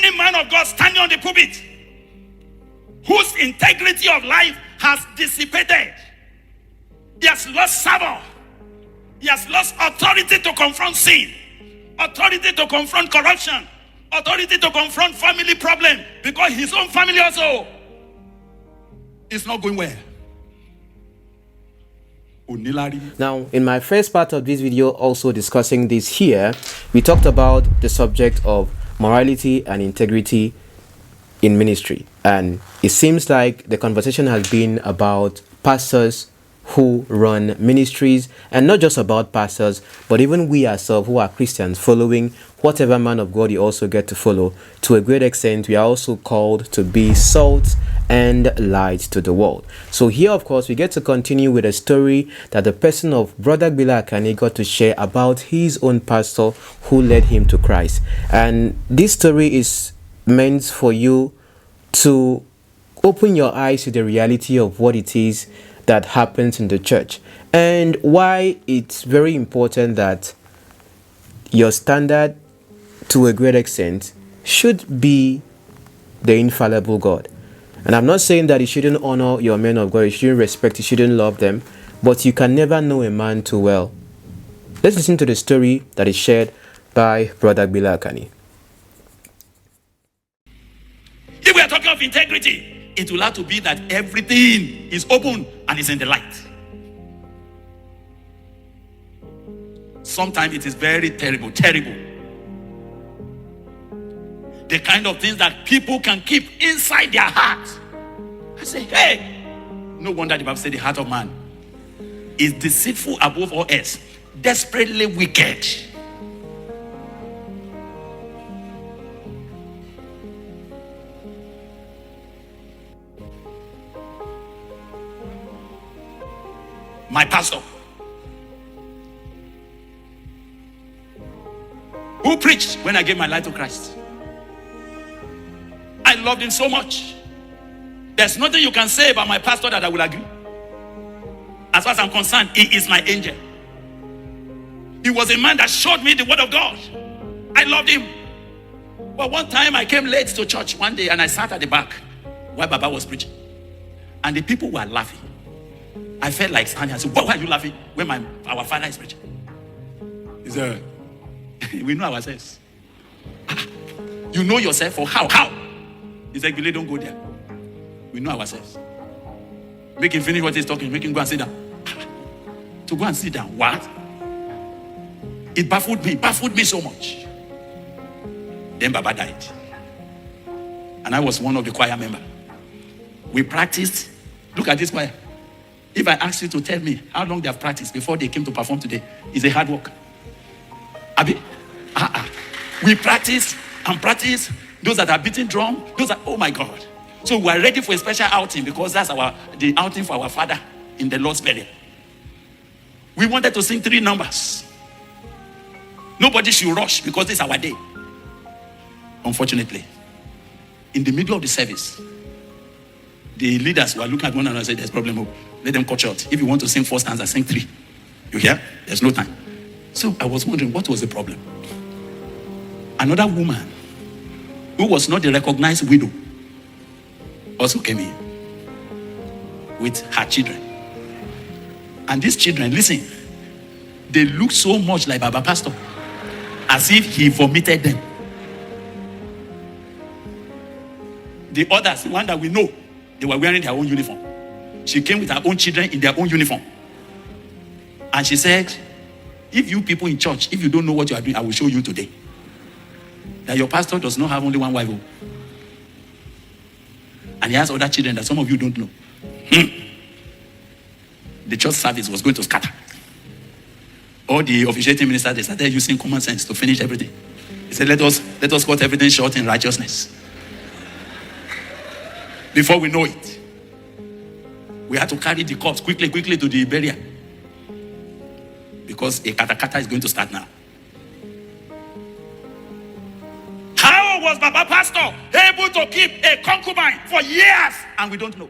Any man of God standing on the pulpit whose integrity of life has dissipated, he has lost savor, he has lost authority to confront sin, authority to confront corruption, authority to confront family problem, because his own family also is not going well. Now, in my first part of this video, also discussing this here, we talked about the subject of morality and integrity in ministry, and it seems like the conversation has been about pastors who run ministries, and not just about pastors, but even we ourselves who are Christians following whatever man of God you also get to follow. To a great extent, we are also called to be salt and light to the world. So here, of course, we get to continue with a story that the person of Brother GBILE Akannì got to share about his own pastor who led him to Christ. And this story is meant for you to open your eyes to the reality of what it is that happens in the church, and why it's very important that your standard, to a great extent, should be the infallible God. And I'm not saying that you shouldn't honor your men of God, you shouldn't respect, you shouldn't love them, but you can never know a man too well. Let's listen to the story that is shared by Brother GBILE Akannì. If we are talking of integrity, it will have to be that everything is open and is in the light. Sometimes it is very terrible. The kind of things that people can keep inside their heart. I say, hey, no wonder the Bible said the heart of man is deceitful above all else, desperately wicked. My pastor, who preached when I gave my life to Christ, I loved him so much. There's nothing you can say about my pastor that I will agree. As far as I'm concerned, he is my angel. He was a man that showed me the word of God. I loved him. But one time I came late to church one day, and I sat at the back while Baba was preaching, and the people were laughing. I felt like standing and said, why are you laughing when our father is preaching? He said, we know ourselves. You know yourself, or how? He said, GBILE, don't go there. We know ourselves. Make him finish what he's talking. Make him go and sit down. To go and sit down. What? It baffled me so much. Then Baba died. And I was one of the choir members. We practiced. Look at this choir. If I ask you to tell me how long they have practiced before they came to perform today, it's a hard work. Abi? We practice and practice. Those that are beating drum, oh my God. So we are ready for a special outing, because that's the outing for our father in the Lord's burial. We wanted to sing 3 numbers. Nobody should rush, because this is our day. Unfortunately, in the middle of the service, the leaders were looking at one another and said, there's a problem. Let them cut short. If you want to sing 4 stanzas, sing 3. You hear? There's no time. So I was wondering, what was the problem? Another woman who was not the recognized widow also came in with her children. And these children, listen, they look so much like Baba Pastor, as if he vomited them. The others, the one that we know, they were wearing their own uniform. She came with her own children in their own uniform. And she said, if you people in church, if you don't know what you are doing, I will show you today that your pastor does not have only one wife. And he has other children that some of you don't know. The church service was going to scatter. All the officiating ministers, they started using common sense to finish everything. He said, let us cut everything short in righteousness. Before we know it, we had to carry the corpse quickly to the burial, because a katakata is going to start now. How was Baba Pastor able to keep a concubine for years and we don't know?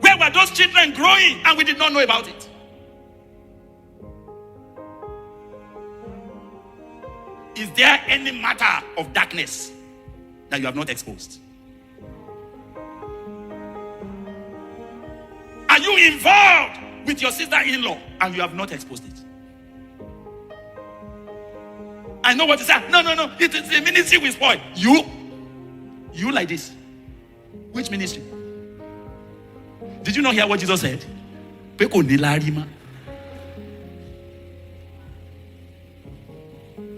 Where were those children growing and we did not know about it? Is there any matter of darkness that you have not exposed? Are you involved with your sister-in-law and you have not exposed it? I know what you say. No. It is the ministry we spoil. You like this. Which ministry? Did you not hear what Jesus said?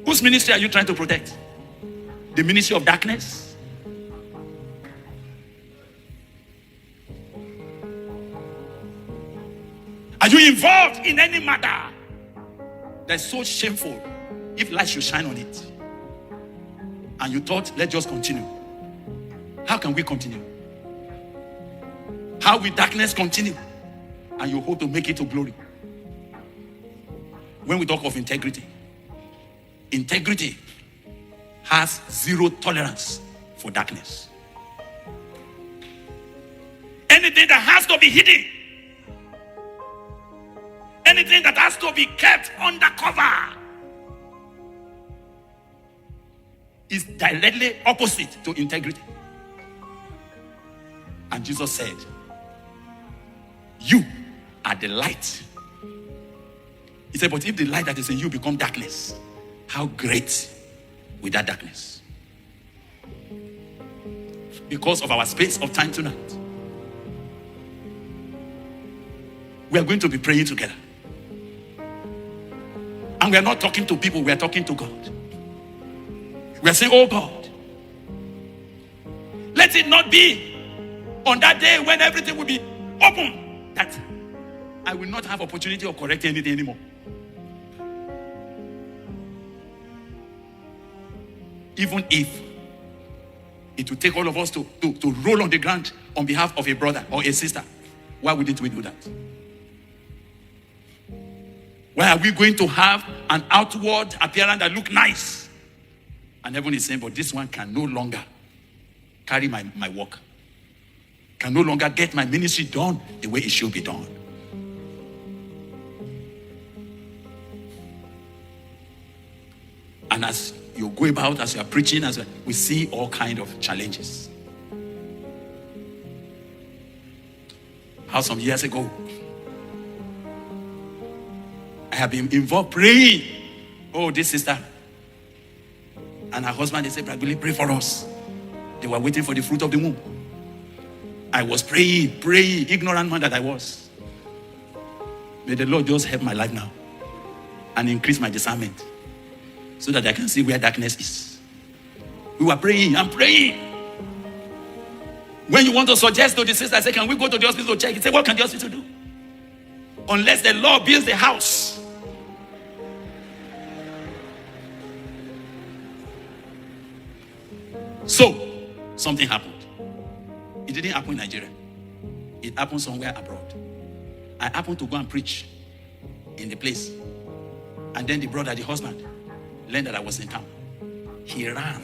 Whose ministry are you trying to protect? The ministry of darkness? Are you involved in any matter that's so shameful if light should shine on it? And you thought, let's just continue. How can we continue? How will darkness continue? And you hope to make it to glory. When we talk of integrity, integrity has zero tolerance for darkness. Anything that has to be hidden, anything that has to be kept under cover, is directly opposite to integrity. And Jesus said, you are the light. He said, but if the light that is in you become darkness, how great will that darkness? Because of our space of time tonight, we are going to be praying together. And we are not talking to people, we are talking to God. We are saying, oh God, let it not be on that day when everything will be open that I will not have opportunity of correcting anything anymore. Even if it will take all of us to roll on the ground on behalf of a brother or a sister, why wouldn't we do that? Why are we going to have an outward appearance that look nice? And everyone is saying, but this one can no longer carry my work. Can no longer get my ministry done the way it should be done. And as you go about, as you are preaching, we see all kinds of challenges. How some years ago, I have been involved praying. Oh, this sister and her husband, they said, "Brother, pray for us." They were waiting for the fruit of the womb. I was praying, ignorant man that I was. May the Lord just help my life now and increase my discernment so that I can see where darkness is. We were praying, I'm praying. When you want to suggest to the sister, I say, can we go to the hospital to check? He said, what can the hospital do? Unless the Lord builds the house. So, something happened. It didn't happen in Nigeria. It happened somewhere abroad. I happened to go and preach in the place. And then the brother, the husband, learned that I was in town. He ran.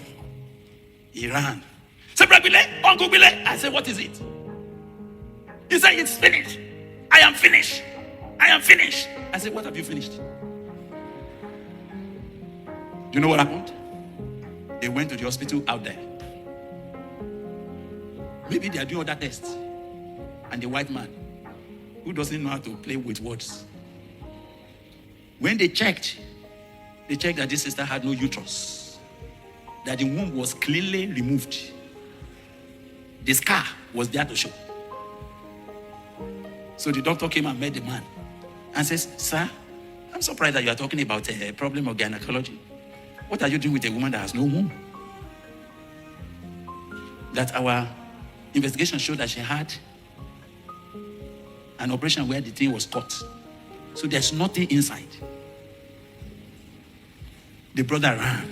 Said, Brother Bile, Uncle Bile. I said, what is it? He said, it's finished. I am finished. I said, what have you finished? Do you know what happened? They went to the hospital out there. Maybe they are doing other tests. And the white man, who doesn't know how to play with words, when they checked that this sister had no uterus, that the womb was cleanly removed. The scar was there to show. So the doctor came and met the man and says, sir, I'm surprised that you are talking about a problem of gynecology. What are you doing with a woman that has no womb? That our investigation showed that she had an operation where the thing was cut. So there's nothing inside. The brother ran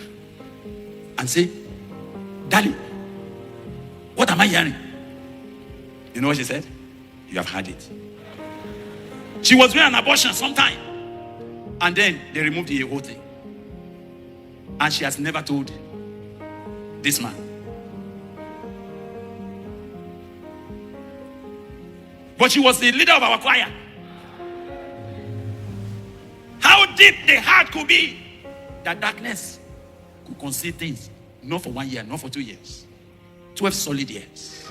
and said, Daddy, what am I hearing? You know what she said? You have had it. She was doing an abortion sometime. And then they removed the whole thing. And she has never told this man. But she was the leader of our choir. How deep the heart could be, that darkness could conceal things, not for 1 year, not for 2 years, 12 solid years.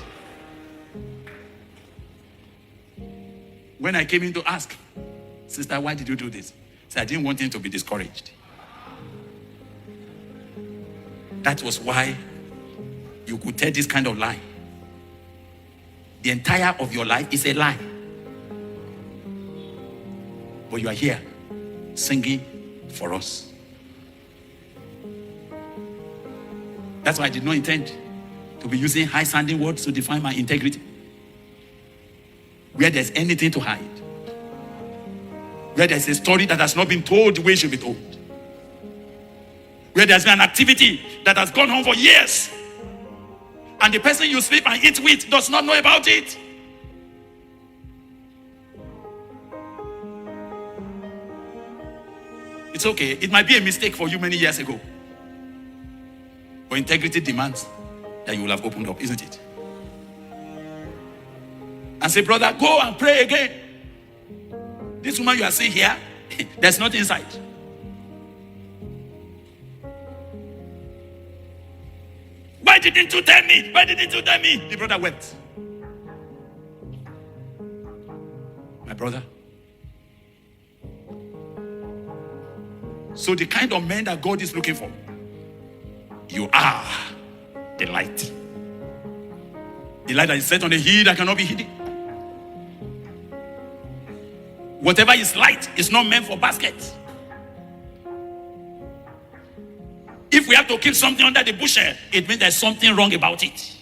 When I came in to ask, sister, why did you do this? I said, I didn't want him to be discouraged. That was why you could tell this kind of lie. The entire of your life is a lie. But you are here singing for us. That's why I did not intend to be using high-sounding words to define my integrity. Where there's anything to hide, where there's a story that has not been told the way it should be told, where there's been an activity that has gone on for years, and the person you sleep and eat with does not know about it. It's okay. It might be a mistake for you many years ago. But integrity demands that you will have opened up, isn't it? And say, brother, go and pray again. This woman you are seeing here, there's nothing inside. Why didn't you tell me? Why didn't you tell me? The brother wept. My brother. So the kind of men that God is looking for, you are the light. The light that is set on a hill that cannot be hidden. Whatever is light is not meant for baskets. If we have to keep something under the bushel, it means there's something wrong about it.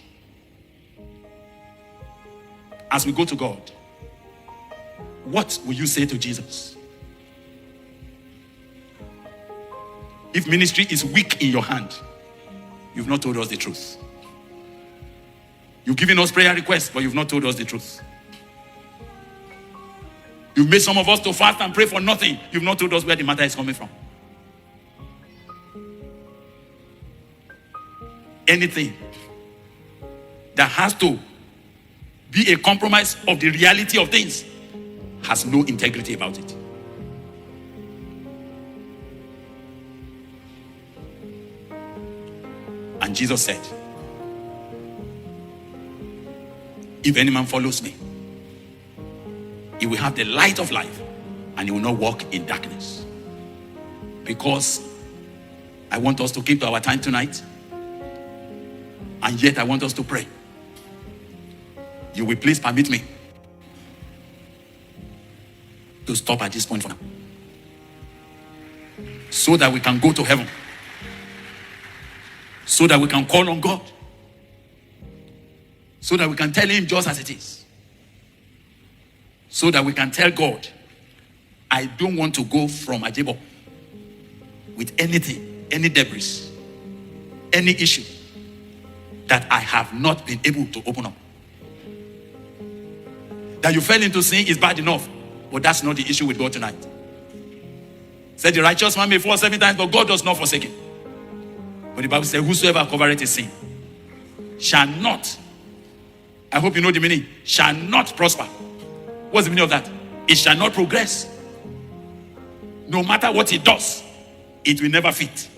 As we go to God, what will you say to Jesus? If ministry is weak in your hand, you've not told us the truth. You've given us prayer requests, but you've not told us the truth. You've made some of us to fast and pray for nothing. You've not told us where the matter is coming from. Anything that has to be a compromise of the reality of things has no integrity about it. And Jesus said, if any man follows me, he will have the light of life and he will not walk in darkness. Because I want us to keep to our time tonight, and yet I want us to pray. You will please permit me to stop at this point for now, so that we can go to heaven, so that we can call on God, so that we can tell him just as it is, so that we can tell God, I don't want to go from Ajebo with anything, any debris, any issue that I have not been able to open up. That you fell into sin is bad enough, but that's not the issue with God tonight. Said the righteous man may fall 7 times, but God does not forsake him. But the Bible says, whosoever covereth his sin shall not, I hope you know the meaning, shall not prosper. What's the meaning of that? It shall not progress. No matter what he does, it will never fit.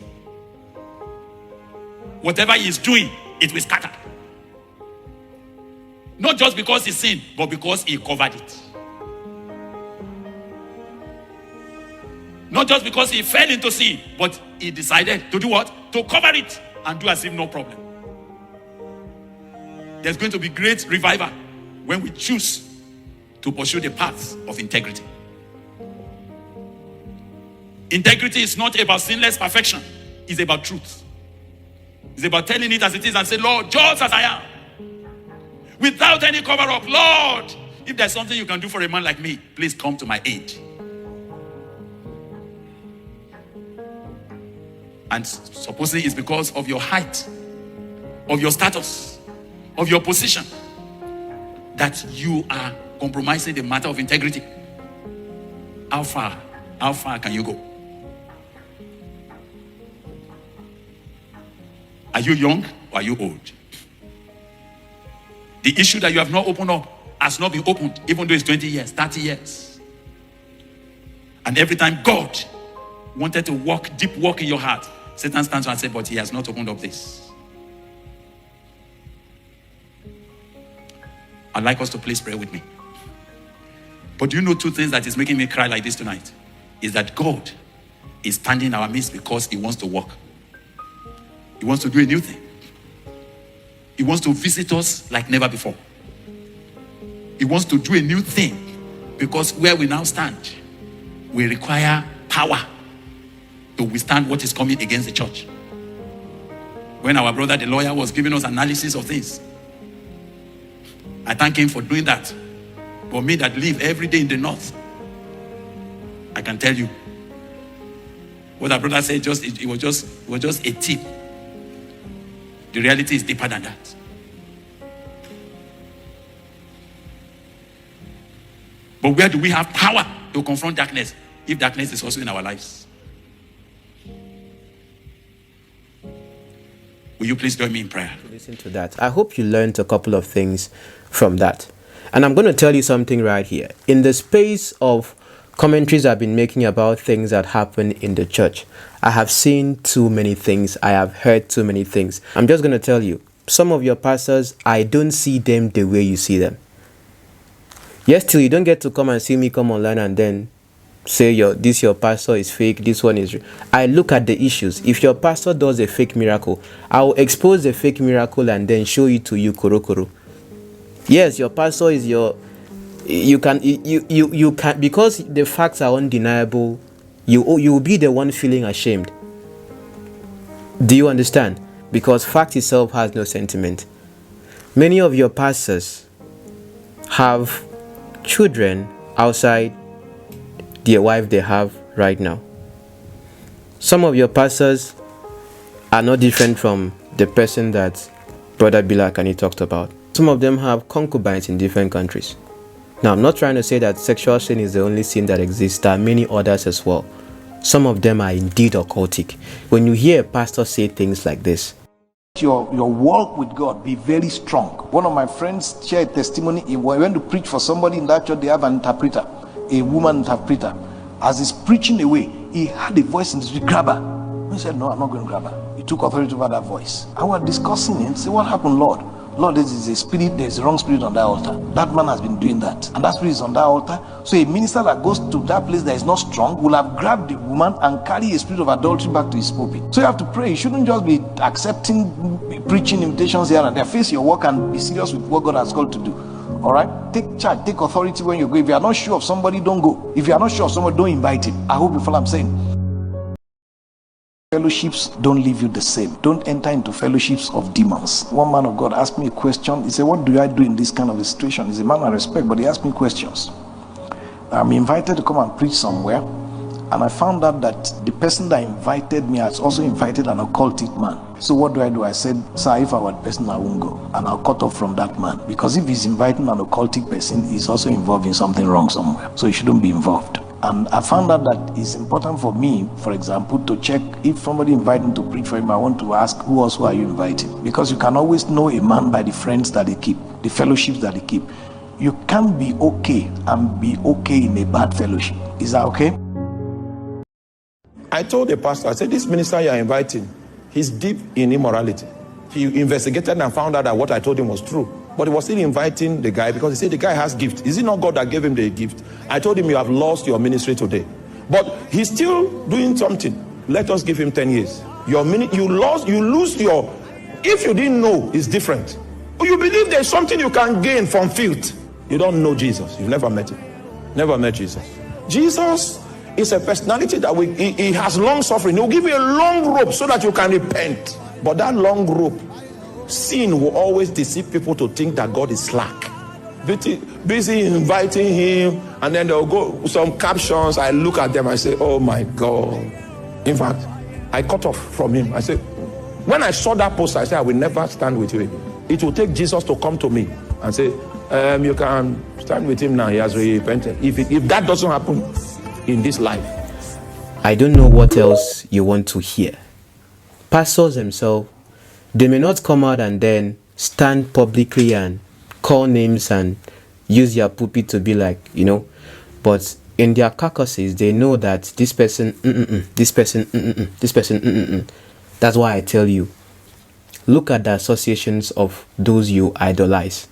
Whatever he is doing, it will scatter. Not just because he sinned, but because he covered it. Not just because he fell into sin, but he decided to do what? To cover it and do as if no problem. There's going to be great revival when we choose to pursue the path of integrity. Integrity is not about sinless perfection. It's about truth. It's about telling it as it is and say, Lord, just as I am, without any cover-up, Lord, if there's something you can do for a man like me, please come to my aid. And supposing it's because of your height, of your status, of your position, that you are compromising the matter of integrity. How far can you go? Are you young or are you old? The issue that you have not opened up has not been opened, even though it's 20 years, 30 years. And every time God wanted to walk, deep walk in your heart, Satan stands and says, but he has not opened up this. I'd like us to please pray with me. But do you know two things that is making me cry like this tonight? Is that God is standing in our midst because he wants to work. He wants to do a new thing. He wants to visit us like never before. He wants to do a new thing because where we now stand, we require power to withstand what is coming against the church. When our brother, the lawyer, was giving us analysis of things, I thank him for doing that. For me that live every day in the north, I can tell you what our brother said. It was just a tip. The reality is deeper than that. But where do we have power to confront darkness if darkness is also in our lives? Will you please join me in prayer? Listen to that. I hope you learned a couple of things from that. And I'm going to tell you something right here. In the space of commentaries I've been making about things that happen in the church, I have seen too many things. I have heard too many things. I'm just going to tell you, some of your pastors, I don't see them the way you see them. Yes, still, you don't get to come and see me come online and then say your pastor is fake, this one is real. I look at the issues. If your pastor does a fake miracle, I will expose the fake miracle and then show it to you korokoro. Yes, your pastor is you can because the facts are undeniable, you will be the one feeling ashamed. Do you understand? Because fact itself has no sentiment. Many of your pastors have children outside the wife they have right now. Some of your pastors are not different from the person that Brother GBILE Akannì talked about. Some of them have concubines in different countries. Now, I'm not trying to say that sexual sin is the only sin that exists. There are many others as well. Some of them are indeed occultic. When you hear a pastor say things like this, your walk with God be very strong. One of my friends shared testimony. He went to preach for somebody in that church. They have an interpreter, a woman interpreter. As he's preaching away, he had a voice in the street, grab her. He said, no, I'm not going to grab her. He took authority over that voice. I was discussing it. Say, what happened, Lord? Lord, this is a spirit, there's a wrong spirit on that altar. That man has been doing that, and that spirit is on that altar. So a minister that goes to that place that is not strong will have grabbed the woman and carry a spirit of adultery back to his pulpit. So you have to pray. You shouldn't just be accepting preaching invitations here and there. Face your work and be serious with what God has called to do. All right, take charge, take authority when you go. If you are not sure of somebody, don't go. If you are not sure of somebody, don't invite him. I hope you follow what I'm saying. Fellowships don't leave you the same. Don't enter into fellowships of demons. One man of God asked me a question. He said, what do I do in this kind of a situation? He's a man I respect, but he asked me questions. I'm invited to come and preach somewhere, and I found out that the person that invited me has also invited an occultic man. So what do? I said, sir, if I were the person, I won't go, and I'll cut off from that man, because if he's inviting an occultic person, he's also involved in something wrong somewhere, so he shouldn't be involved. And I found out that it's important for me, for example, to check if somebody invited me to preach for him. I want to ask, who are you inviting? Because you can always know a man by the friends that they keep, the fellowships that they keep. You can't be okay and be okay in a bad fellowship. Is that okay? I told the pastor, I said, this minister you're inviting, he's deep in immorality. He investigated and found out that what I told him was true. But he was still inviting the guy because he said the guy has gift. Is it not God that gave him the gift? I told him, you have lost your ministry today. But he's still doing something. Let us give him 10 years. You lose your, if you didn't know, it's different. But you believe there's something you can gain from filth. You don't know Jesus. You've never met him. Never met Jesus. Jesus is a personality that he has long suffering. He'll give you a long rope so that you can repent. But that long rope, sin will always deceive people to think that God is slack. Busy inviting him, and then they'll go some captions. I look at them, I say, oh my God. In fact, I cut off from him. I said, when I saw that post, I said, I will never stand with you again. It will take Jesus to come to me and say, you can stand with him now. He has repented. If that doesn't happen in this life, I don't know what else you want to hear. Pastors themselves, they may not come out and then stand publicly and call names and use their pulpit to be like, but in their caucuses, they know that this person, this person, this person. That's why I tell you, look at the associations of those you idolize.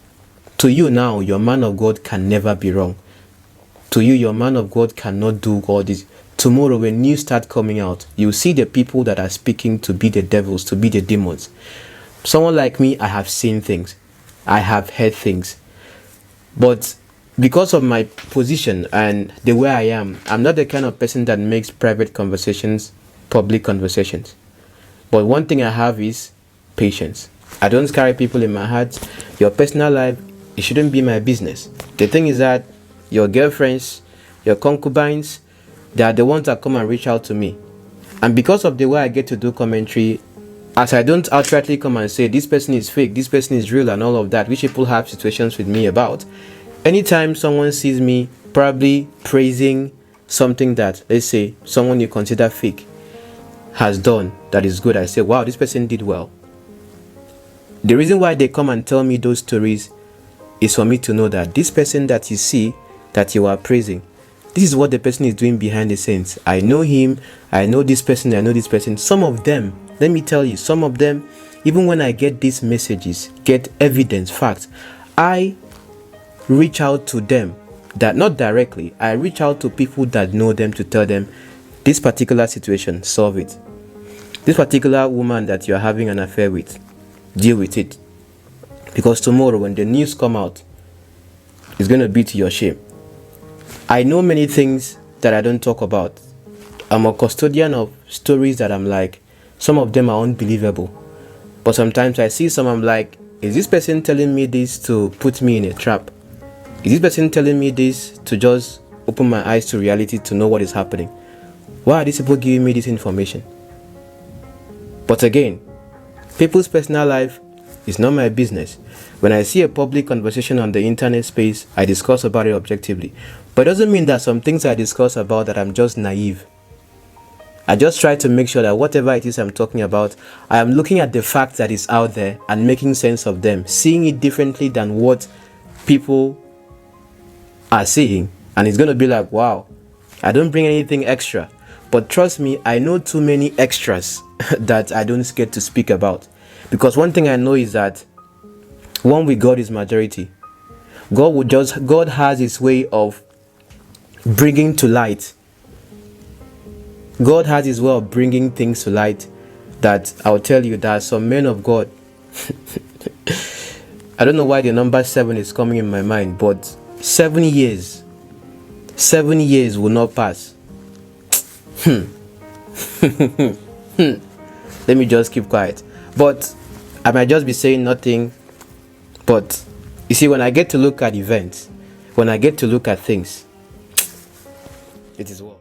To you now, your man of God can never be wrong. To you, your man of God cannot do all this. Tomorrow, when news start coming out, you see the people that are speaking to be the devils, to be the demons. Someone like me, I have seen things. I have heard things. But because of my position and the way I am, I'm not the kind of person that makes private conversations public conversations. But one thing I have is patience. I don't carry people in my heart. Your personal life, it shouldn't be my business. The thing is that your girlfriends, your concubines, they are the ones that come and reach out to me. And because of the way I get to do commentary, as I don't outrightly come and say this person is fake, this person is real and all of that, which people have situations with me about, anytime someone sees me probably praising something that, let's say, someone you consider fake has done that is good, I say, wow, this person did well. The reason why they come and tell me those stories is for me to know that this person that you see, that you are praising, this is what the person is doing behind the scenes. I know him, I know this person, I know this person. Some of them, let me tell you, some of them, even when I get these messages, get evidence, facts, I reach out to them, that not directly, I reach out to people that know them to tell them, this particular situation, solve it. This particular woman that you're having an affair with, deal with it. Because tomorrow when the news come out, it's going to be to your shame. I know many things that I don't talk about. I'm a custodian of stories that I'm like, some of them are unbelievable. But sometimes I see some, I'm like, is this person telling me this to put me in a trap? Is this person telling me this to just open my eyes to reality to know what is happening? Why are these people giving me this information? But again, people's personal life is not my business. When I see a public conversation on the internet space, I discuss about it objectively. But it doesn't mean that some things I discuss about that I'm just naive. I just try to make sure that whatever it is I'm talking about, I am looking at the fact that is out there and making sense of them, seeing it differently than what people are seeing. And it's going to be like, wow, I don't bring anything extra. But trust me, I know too many extras that I don't get to speak about. Because one thing I know is that one with God is majority. God has his way of bringing to light. God has his way of bringing things to light that I'll tell you that some men of God, I don't know why the number 7 is coming in my mind, but 7 years will not pass. Let me just keep quiet. But I might just be saying nothing. But you see, when I get to look at events, when I get to look at things, it is well.